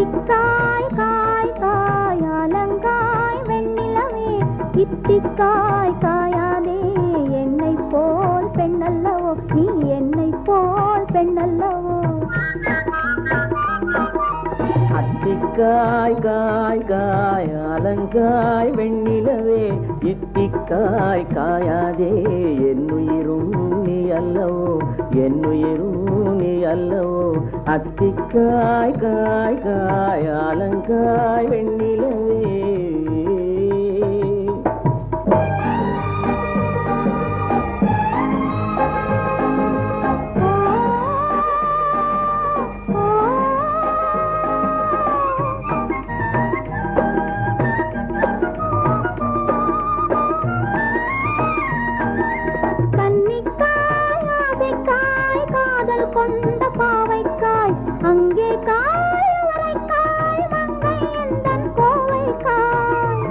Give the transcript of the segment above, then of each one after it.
இத்திக்காய் காய் காய் அலங்காய் வெண்ணிலவே இத்திக்காய் காயாதே என்னை போல் பெண்ணல்லவோ நீ என்னை போல் பெண்ணல்லவோ அத்திக்காய் காய் காய் அலங்காய் வெண்ணிலவே இத்திக்காய் காயாதே என்னுயிரும் நீ அல்லவோ என்னுயிரும் நீ அல்லவோ அத்திக்காய் காய் காய் அலங்காய் வெண்ணிலவே கொண்ட பாவைக்காய் அங்கே காய் வரைக்காய் மங்கை எந்தன் கோவைக்காய்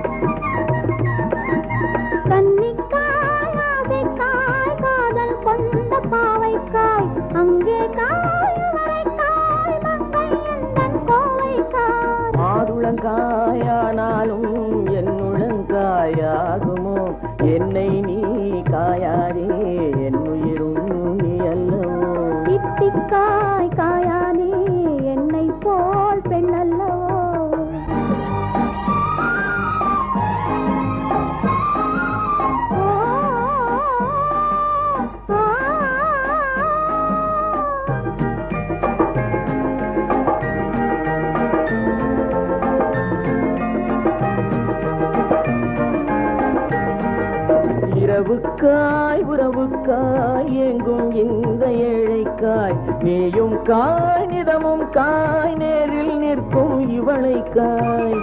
கன்னிக்காய் ஆசைக்காய் காதல் கொண்ட பாவைக்காய் அங்கே காய் வரைக்காய் மங்கை எந்தன் கோவைக்காய் மாதுளங்காயானாலும் என்னுளங்காயாகுமோ என்னை நீ காயாதே என்னுயிரும் நீ அல்லவோ இத்திக்காய் காயாதே என்னை போல் பெண்ணல்லவோ இரவுக்காய் உறவுக்காய் எங்கும் இந்த ஏழைக்காய் நீயும் காய் நிதமும் காய் நேரில் நிற்கும் இவளைக்காய்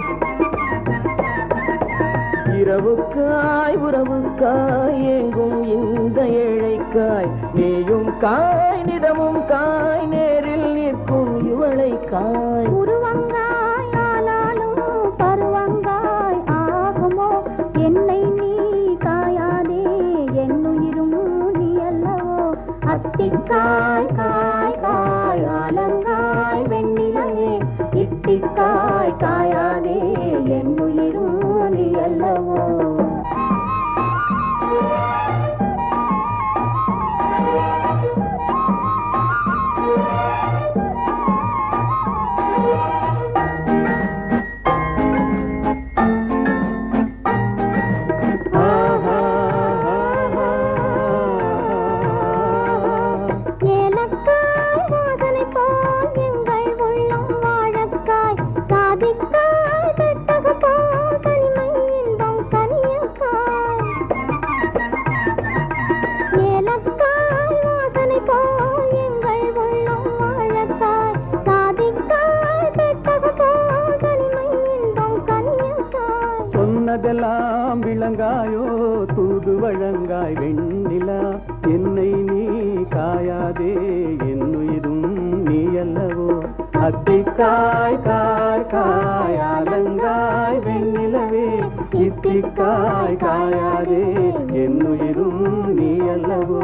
இரவுக்காய் உறவுக்காய் எங்கும் இந்த ஏழைக்காய் நீயும் காய் நிதமும் காய் நேரில் நிற்கும் இவளைக்காய் உருவங்காய் ஆனாலும் பருவங்காய் ஆகுமோ என்னை நீ காயாதே என்னுயிரும் நீ அல்லவோ அத்திக்காய் காய் காய் அலங்காய் வெண்ணிலவே இத்திக்காய் காயாதே என்னுயிரும் நீ அல்லவோ சொன்னதெல்லாம் விளங்காயோ தூது வழங்காய் வெண்ணிலா என்னை நீ காயாதே என்னுயிரும் நீ அல்லவோ அத்திக்காய் காய் காய் அலங்காய் வெண்ணிலவே இத்திக்காய் காயாதே என்னுயிரும் நீ அல்லவோ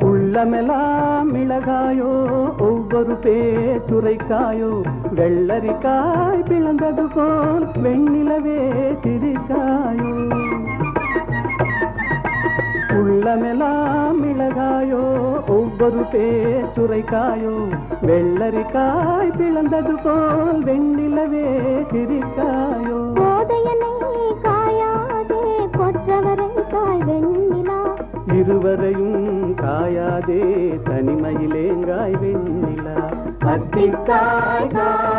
உள்ளமெல்லாம் மிளகாயோ ஒவ்வொரு பேச்சுரைக்காயோ வெள்ளரிக்காய் பிளந்தது போல் வெண்ணிலவே சிரிக்காயோ உள்ளமெல்லாம் மிளகாயோ ஒவ்வொரு பேச்சுரைக்காயோ வெள்ளரிக்காய் பிளந்தது போல் வெண்ணிலவே சிரிக்காயோ போதையனை காயாதே கொற்றவரை காய் வெண்ணிலா இருவரையும் காயாதே தனிமையிலேங்காய் வெண்ணிலா அத்திக்காய் காய்